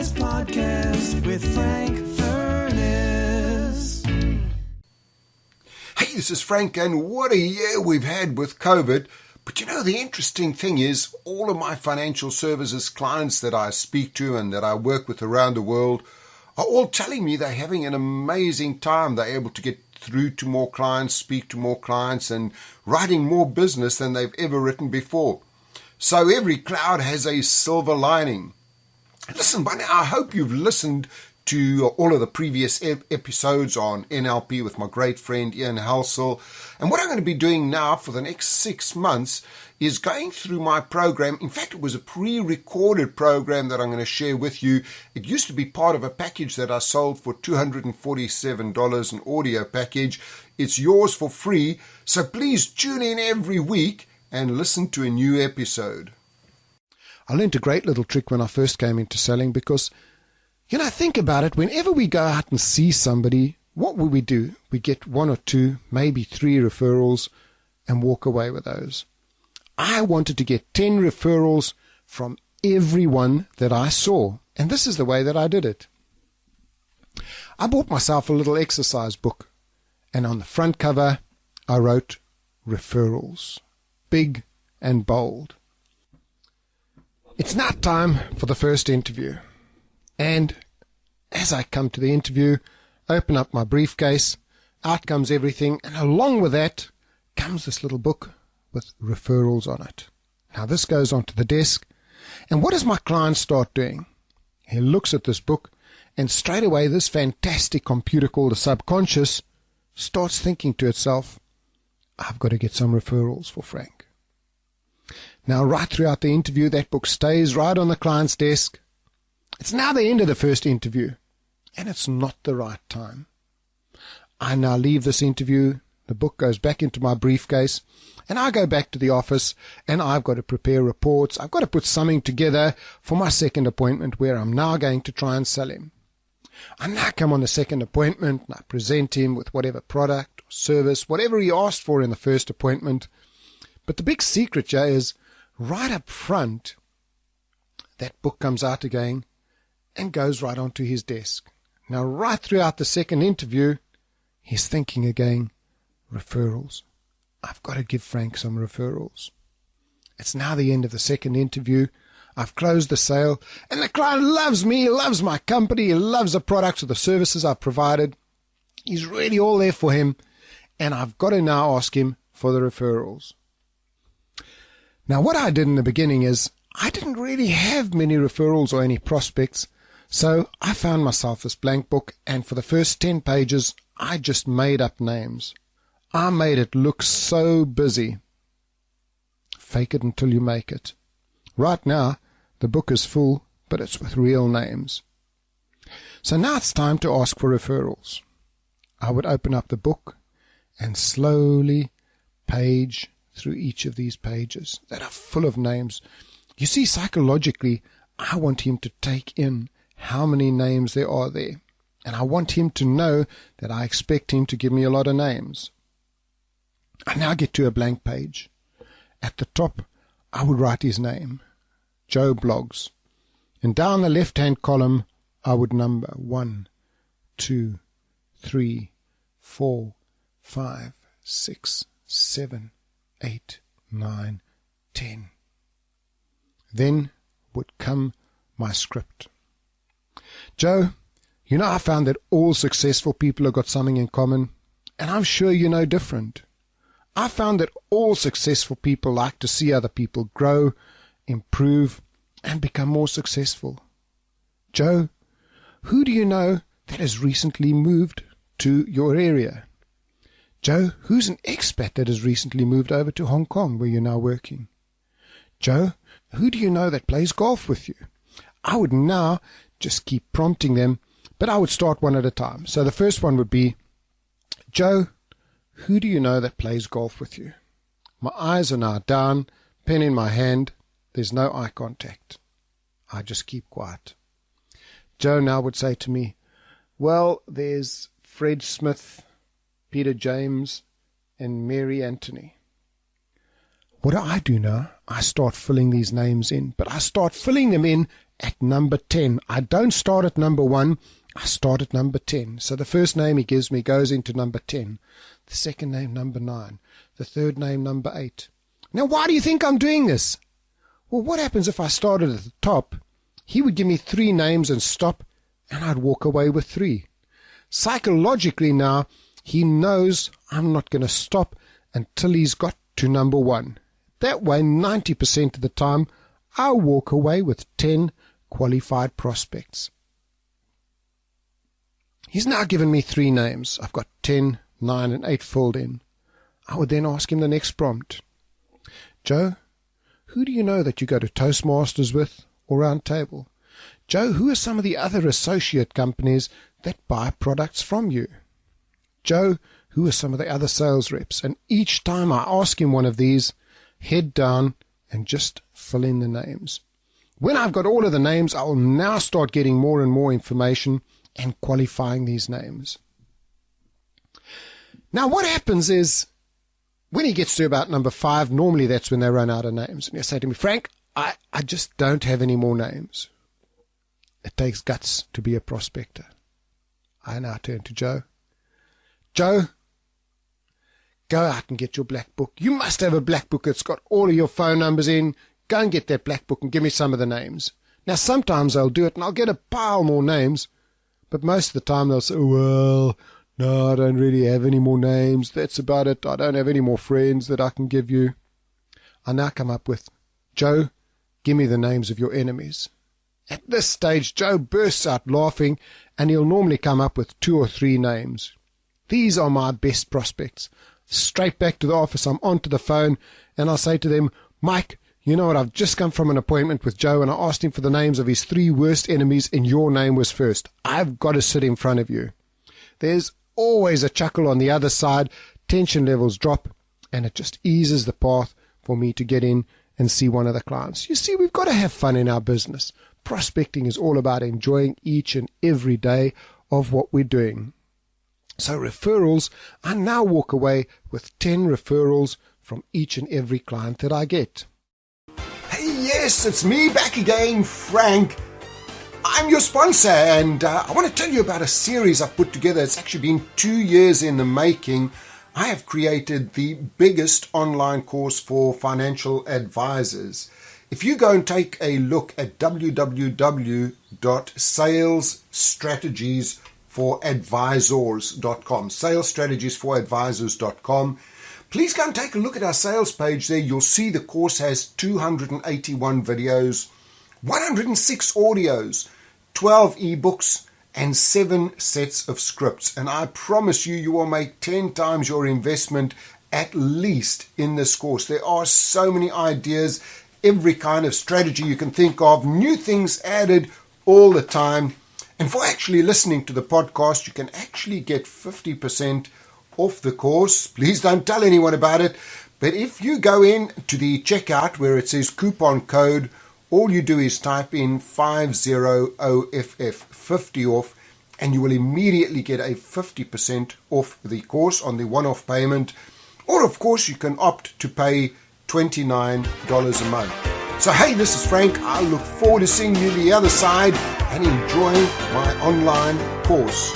Furness Podcast with Frank Furness. Hey, this is Frank, and what a year we've had with COVID. But you know, the interesting thing is, all of my financial services clients that I speak to and that I work with around the world are all telling me they're having an amazing time. They're able to get through to more clients, speak to more clients, and writing more business than they've ever written before. So every cloud has a silver lining. Listen, by now, I hope you've listened to all of the previous episodes on NLP with my great friend Ian Halsell. And what I'm going to be doing now for the next 6 months is going through my program. In fact, it was a pre-recorded program that I'm going to share with you. It used to be part of a package that I sold for $247, an audio package. It's yours for free, so please tune in every week and listen to a new episode. I learned a great little trick when I first came into selling because, you know, think about it. Whenever we go out and see somebody, what will we do? We get 1 or 2, maybe 3 referrals and walk away with those. I wanted to get 10 referrals from everyone that I saw, and this is the way that I did it. I bought myself a little exercise book, and on the front cover I wrote referrals, big and bold. It's now time for the first interview. And as I come to the interview, open up my briefcase, out comes everything, and along with that comes this little book with referrals on it. Now this goes onto the desk, and what does my client start doing? He looks at this book, and straight away this fantastic computer called the subconscious starts thinking to itself, I've got to get some referrals for Frank. Now right throughout the interview, that book stays right on the client's desk. It's now the end of the first interview, and it's not the right time. I now leave this interview, the book goes back into my briefcase, and I go back to the office, and I've got to prepare reports. I've got to put something together for my second appointment where I'm now going to try and sell him. I now come on the second appointment, and I present him with whatever product or service, whatever he asked for in the first appointment. But the big secret, Jay, is right up front, that book comes out again and goes right onto his desk. Now, right throughout the second interview, he's thinking again, referrals. I've got to give Frank some referrals. It's now the end of the second interview. I've closed the sale, and the client loves me, he loves my company, he loves the products or the services I've provided. He's really all there for him, and I've got to now ask him for the referrals. Now, what I did in the beginning is I didn't really have many referrals or any prospects, so I found myself this blank book, and for the first 10 pages, I just made up names. I made it look so busy. Fake it until you make it. Right now, the book is full, but it's with real names. So now it's time to ask for referrals. I would open up the book and slowly page through each of these pages that are full of names. You see, psychologically, I want him to take in how many names there are there. And I want him to know that I expect him to give me a lot of names. I now get to a blank page. At the top, I would write his name, Joe Bloggs. And down the left-hand column, I would number 1, 2, 3, 4, 5, 6, 7, 8, 9, 10. Then would come my script. Joe, you know, I found that all successful people have got something in common, and I'm sure you're no different. I found that all successful people like to see other people grow, improve, and become more successful. Joe, who do you know that has recently moved to your area? Joe, who's an expat that has recently moved over to Hong Kong where you're now working? Joe, who do you know that plays golf with you? I would now just keep prompting them, but I would start one at a time. So the first one would be, Joe, who do you know that plays golf with you? My eyes are now down, pen in my hand. There's no eye contact. I just keep quiet. Joe now would say to me, well, there's Fred Smith, Peter James, and Mary Anthony. What do I do now? I start filling these names in, but I start filling them in at number 10. I don't start at number 1, I start at number 10. So the first name he gives me goes into number 10. The second name, number 9. The third name, number 8. Now, why do you think I'm doing this? Well, what happens if I started at the top? He would give me 3 names and stop, and I'd walk away with 3. Psychologically now, he knows I'm not going to stop until he's got to number 1. That way, 90% of the time, I'll walk away with 10 qualified prospects. He's now given me 3 names. I've got 10, 9, and 8 filled in. I would then ask him the next prompt. Joe, who do you know that you go to Toastmasters with or Round Table? Joe, who are some of the other associate companies that buy products from you? Joe, who are some of the other sales reps? And each time I ask him one of these, head down and just fill in the names. When I've got all of the names, I will now start getting more and more information and qualifying these names. Now what happens is, when he gets to about number 5, normally that's when they run out of names. And he'll say to me, Frank, I just don't have any more names. It takes guts to be a prospector. I now turn to Joe. Joe, go out and get your black book. You must have a black book that's got all of your phone numbers in. Go and get that black book and give me some of the names. Now, sometimes I'll do it and I'll get a pile more names, but most of the time they'll say, well, no, I don't really have any more names. That's about it. I don't have any more friends that I can give you. I now come up with, Joe, give me the names of your enemies. At this stage, Joe bursts out laughing, and he'll normally come up with 2 or 3 names. These are my best prospects. Straight back to the office, I'm onto the phone, and I'll say to them, Mike, you know what, I've just come from an appointment with Joe, and I asked him for the names of his 3 worst enemies, and your name was first. I've got to sit in front of you. There's always a chuckle on the other side, tension levels drop, and it just eases the path for me to get in and see one of the clients. You see, we've got to have fun in our business. Prospecting is all about enjoying each and every day of what we're doing. So referrals, I now walk away with 10 referrals from each and every client that I get. Hey, yes, it's me back again, Frank. I'm your sponsor, and I want to tell you about a series I've put together. It's actually been 2 years in the making. I have created the biggest online course for financial advisors. If you go and take a look at www.salesstrategiesforadvisors.com, salesstrategiesforadvisors.com, please go and take a look at our sales page there. You'll see the course has 281 videos, 106 audios, 12 ebooks, and 7 sets of scripts. And I promise you, you will make 10 times your investment at least in this course. There are so many ideas, every kind of strategy you can think of, new things added all the time. And for actually listening to the podcast, you can actually get 50% off the course. Please don't tell anyone about it. But if you go in to the checkout where it says coupon code, all you do is type in 50OFF, 50 off, and you will immediately get a 50% off the course on the one-off payment. Or, of course, you can opt to pay $29 a month. So, hey, this is Frank. I look forward to seeing you the other side and enjoying my online course.